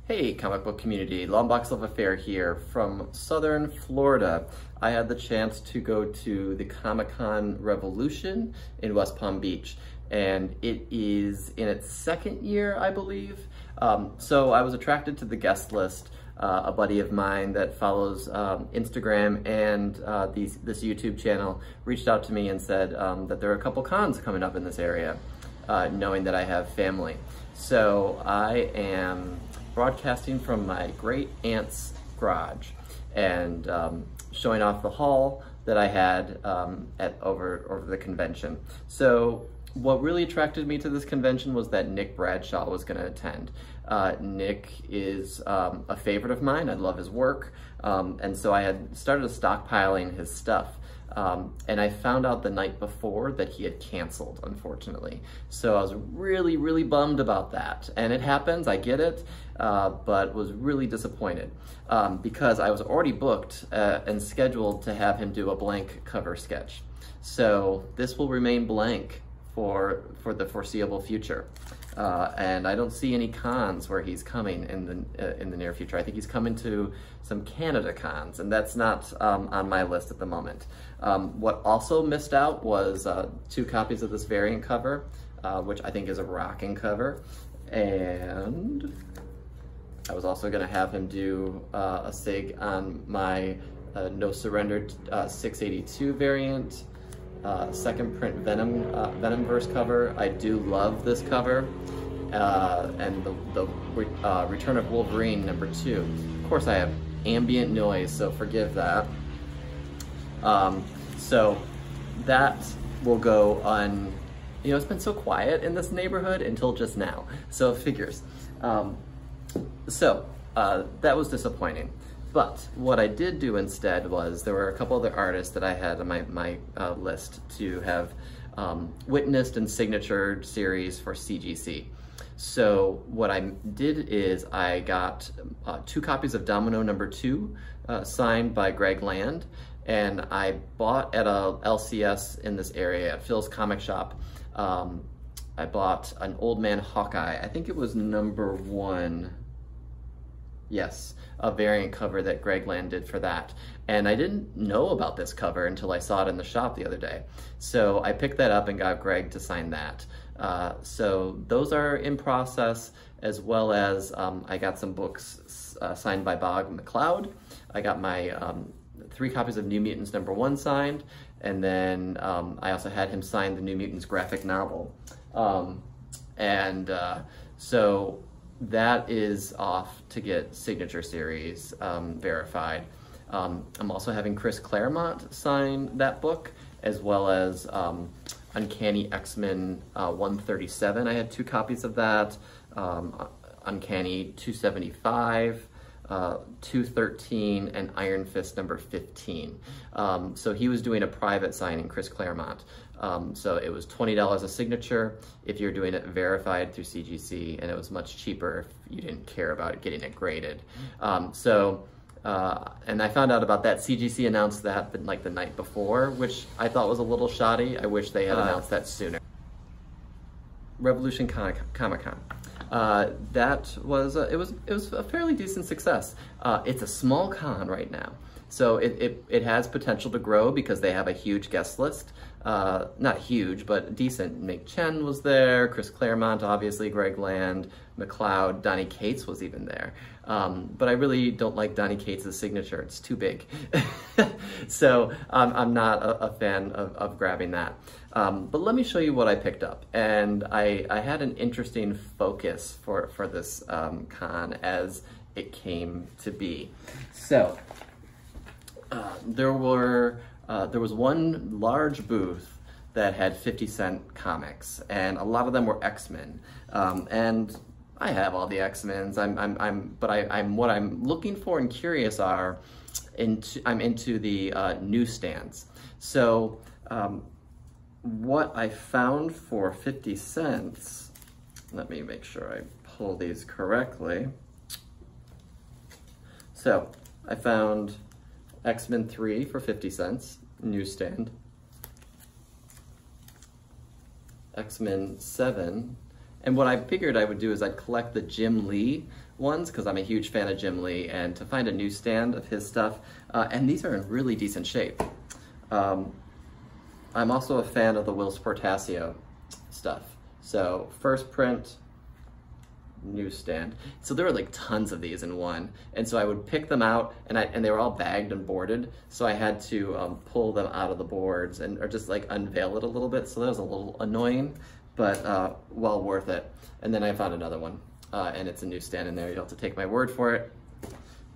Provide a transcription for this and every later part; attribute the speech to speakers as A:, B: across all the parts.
A: Hey, comic book community, Long Box Love Affair here from Southern Florida. I had the chance to go to the Comic-Con Revolution in West Palm Beach, and it is in its second year, I believe. So I was attracted to the guest list. A buddy of mine that follows Instagram and this YouTube channel reached out to me and said that there are a couple cons coming up in this area, knowing that I have family. So I am broadcasting from my great aunt's garage and showing off the haul that I had over the convention. So what really attracted me to this convention was that Nick Bradshaw was going to attend. Nick is a favorite of mine. I love his work, and so I had started stockpiling his stuff. And I found out the night before that he had canceled, unfortunately. So I was really, really bummed about that. And it happens, I get it, but was really disappointed because I was already booked and scheduled to have him do a blank cover sketch. So this will remain blank for the foreseeable future. And I don't see any cons where he's coming in the near future. I think he's coming to some Canada cons, and that's not on my list at the moment. What also missed out was 2 copies of this variant cover, which I think is a rocking cover. And I was also gonna have him do a sig on my No Surrender 682 variant. Second print Venomverse cover. I do love this cover, and the Return of Wolverine #2. Of course, I have ambient noise, so forgive that. So that will go on. You know, it's been so quiet in this neighborhood until just now, so it figures. That was disappointing. But what I did do instead was there were a couple other artists that I had on my list to have witnessed and signatured series for CGC. So what I did is I got 2 copies of Domino #2 signed by Greg Land, and I bought at a LCS in this area at Phil's Comic Shop. I bought an Old Man Hawkeye. I think it was #1. Yes, a variant cover that Greg Land did for that. And I didn't know about this cover until I saw it in the shop the other day. So I picked that up and got Greg to sign that. So those are in process, as well as I got some books signed by Bog McLeod. I got my 3 copies of New Mutants #1 signed, and then I also had him sign the New Mutants graphic novel. So that is off to get signature series verified. I'm also having Chris Claremont sign that book, as well as Uncanny X-Men 137. I had 2 copies of that. Uncanny 275, 213, and Iron Fist #15. So he was doing a private signing, Chris Claremont. So it was $20 a signature if you're doing it verified through CGC, and it was much cheaper if you didn't care about getting it graded. And I found out about that. CGC announced that like the night before, which I thought was a little shoddy. I wish they had announced that sooner. Revolution Comic-Con. That was it was a fairly decent success. It's a small con right now, so it has potential to grow because they have a huge guest list. Not huge, but decent. Mick Chen was there, Chris Claremont, obviously, Greg Land, McLeod, Donny Cates was even there. But I really don't like Donny Cates' signature. It's too big. So I'm not a fan of grabbing that. But let me show you what I picked up. And I had an interesting focus for this con as it came to be. So there was one large booth that had 50-cent comics, and a lot of them were X-Men. And I have all the X-Men's. What I'm looking for and curious I'm into the newsstands. So what I found for 50 cents, let me make sure I pull these correctly. So I found X-Men 3 for 50 cents, newsstand. X-Men 7, and what I figured I would do is I'd collect the Jim Lee ones because I'm a huge fan of Jim Lee, and to find a newsstand of his stuff, and these are in really decent shape. I'm also a fan of the Will Sportasio stuff. So first print, newsstand. So there were like tons of these in one, and so I would pick them out, and they were all bagged and boarded, so I had to pull them out of the boards or just like unveil it a little bit. So that was a little annoying, but well worth it. And then I found another one, and it's a newsstand in there. You'll have to take my word for it.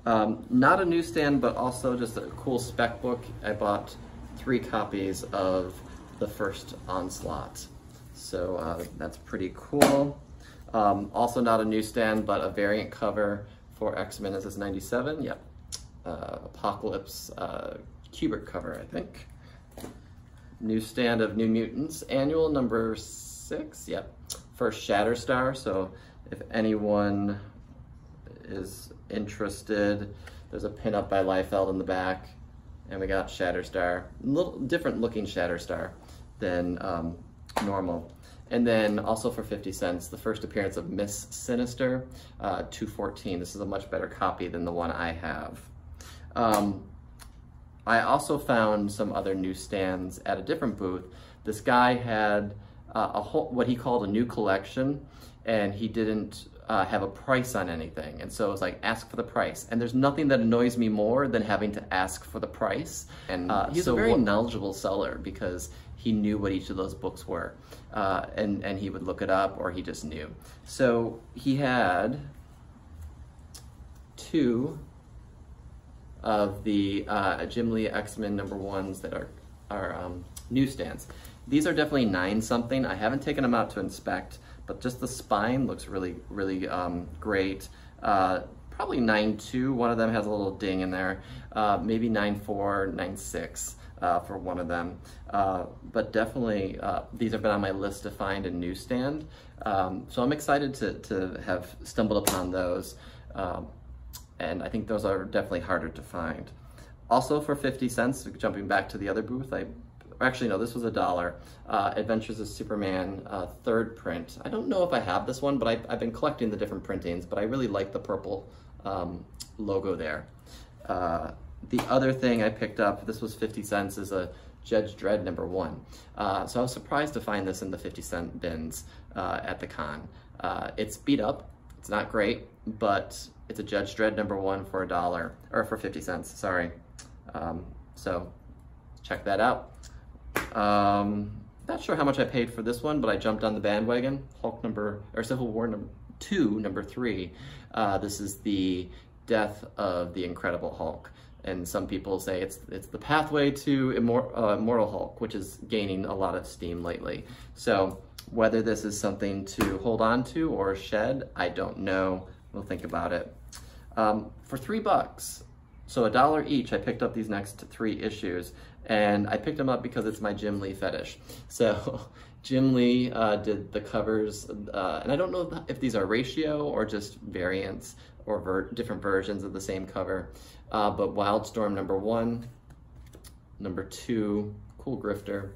A: Not a newsstand, but also just a cool spec book. I bought 3 copies of the first Onslaught, so that's pretty cool. Also not a newsstand, but a variant cover for X-Men. Is this 97? Yep. Apocalypse Kubert cover, I think. Newsstand of New Mutants, annual number 6. Yep. First Shatterstar. So if anyone is interested, there's a pinup by Liefeld in the back, and we got Shatterstar. A little different looking Shatterstar than normal. And then also for 50 cents, the first appearance of Miss Sinister, 214. This is a much better copy than the one I have. I also found some other newsstands at a different booth. This guy had what he called a new collection, and he didn't have a price on anything. And so it was like, ask for the price. And there's nothing that annoys me more than having to ask for the price. And he's a very knowledgeable seller because he knew what each of those books were. And he would look it up, or he just knew. So he had 2 of the Jim Lee X-Men #1s that are newsstands. These are definitely 9 something. I haven't taken them out to inspect, but just the spine looks really, really great. Probably 9.2. One of them has a little ding in there. Maybe 9.4, 9.6 for one of them. But definitely, these have been on my list to find a newsstand. So I'm excited to have stumbled upon those. And I think those are definitely harder to find. Also for 50 cents, jumping back to the other booth, actually no, this was $1. Adventures of Superman 3rd print. I don't know if I have this one, but I've been collecting the different printings, but I really like the purple logo there. The other thing I picked up, this was 50 cents, is a Judge Dredd #1. So I was surprised to find this in the 50-cent bins at the con. It's beat up, it's not great, but it's a Judge Dredd #1 for $1, or for 50 cents, sorry. So check that out. Not sure how much I paid for this one, but I jumped on the bandwagon. Civil War #2, #3. This is the death of the Incredible Hulk. And some people say it's the pathway to Immortal Hulk, which is gaining a lot of steam lately. So whether this is something to hold on to or shed, I don't know. We'll think about it. For $3, so $1 each, I picked up these next 3 issues, and I picked them up because it's my Jim Lee fetish. So Jim Lee did the covers, and I don't know if these are ratio or just variants or different versions of the same cover, but Wildstorm #1, #2, Cool Grifter,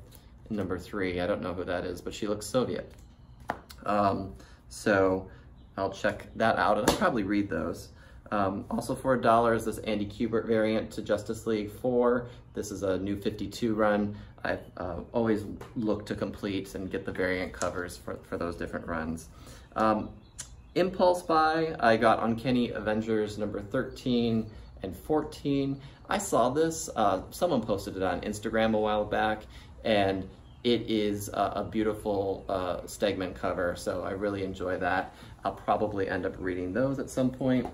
A: and #3, I don't know who that is, but she looks Soviet. So I'll check that out, and I'll probably read those. Also for $1 is this Andy Kubert variant to Justice League 4. This is a new 52 run. I've always looked to complete and get the variant covers for those different runs. Impulse buy, I got Uncanny Avengers #13 and 14. I saw this, someone posted it on Instagram a while back, and it is a beautiful Stegman cover, so I really enjoy that. I'll probably end up reading those at some point.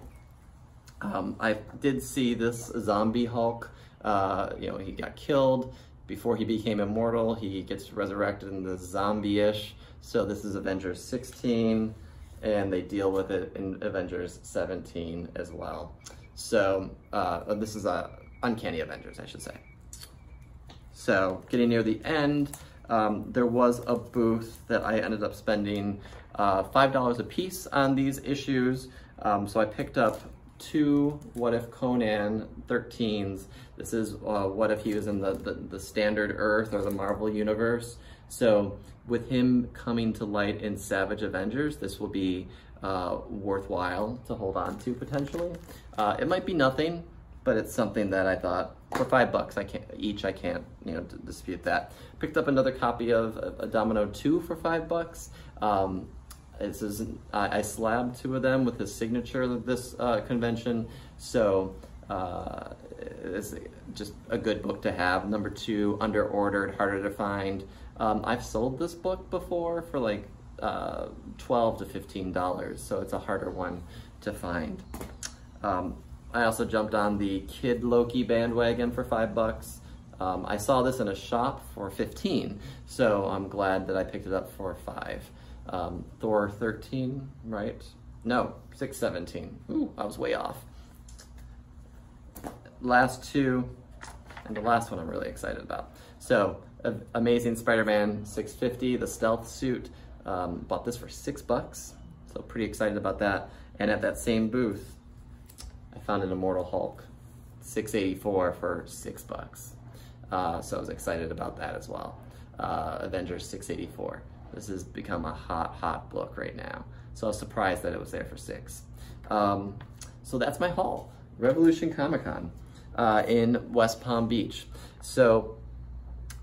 A: I did see this zombie Hulk. He got killed before he became immortal. He gets resurrected in the zombie-ish. So this is Avengers 16, and they deal with it in Avengers 17 as well. So this is Uncanny Avengers, I should say. So getting near the end, there was a booth that I ended up spending $5 a piece on these issues. So I picked up 2 What If Conan 13s. This is what if he was in the standard Earth or the Marvel universe. So with him coming to light in Savage Avengers, this will be worthwhile to hold on to potentially. It might be nothing, but it's something that I thought for $5 I can't dispute that. Picked up another copy of a Domino 2 for $5. I slabbed 2 of them with his signature of this convention, so it's just a good book to have. Number 2, under ordered, harder to find. I've sold this book before for like $12 to $15, so it's a harder one to find. I also jumped on the Kid Loki bandwagon for $5. I saw this in a shop for $15, so I'm glad that I picked it up for $5. Thor 13, right? No, 617. Ooh, I was way off. Last 2, and the last one I'm really excited about. So, Amazing Spider-Man 650, the stealth suit. Bought this for $6, so pretty excited about that. And at that same booth, I found an Immortal Hulk, $684 for $6. So I was excited about that as well. Avengers 684. This has become a hot book right now. So I was surprised that it was there for $6. So that's my haul. Revolution Comic Con in West Palm Beach. So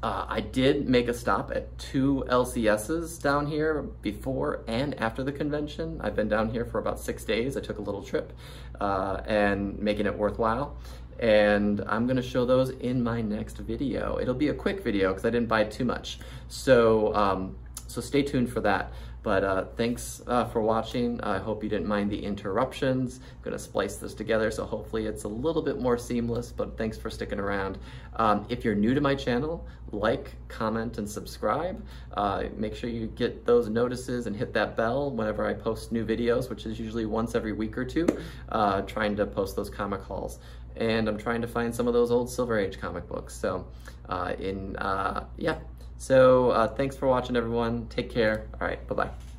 A: I did make a stop at 2 LCSs down here before and after the convention. I've been down here for about 6 days. I took a little trip and making it worthwhile. And I'm gonna show those in my next video. It'll be a quick video because I didn't buy too much. So, so stay tuned for that. But thanks for watching. I hope you didn't mind the interruptions. I'm gonna splice this together, so hopefully it's a little bit more seamless, but thanks for sticking around. If you're new to my channel, like, comment, and subscribe. Make sure you get those notices and hit that bell whenever I post new videos, which is usually once every week or two, trying to post those comic hauls. And I'm trying to find some of those old Silver Age comic books. So, yeah. So thanks for watching, everyone. Take care. All right, bye-bye.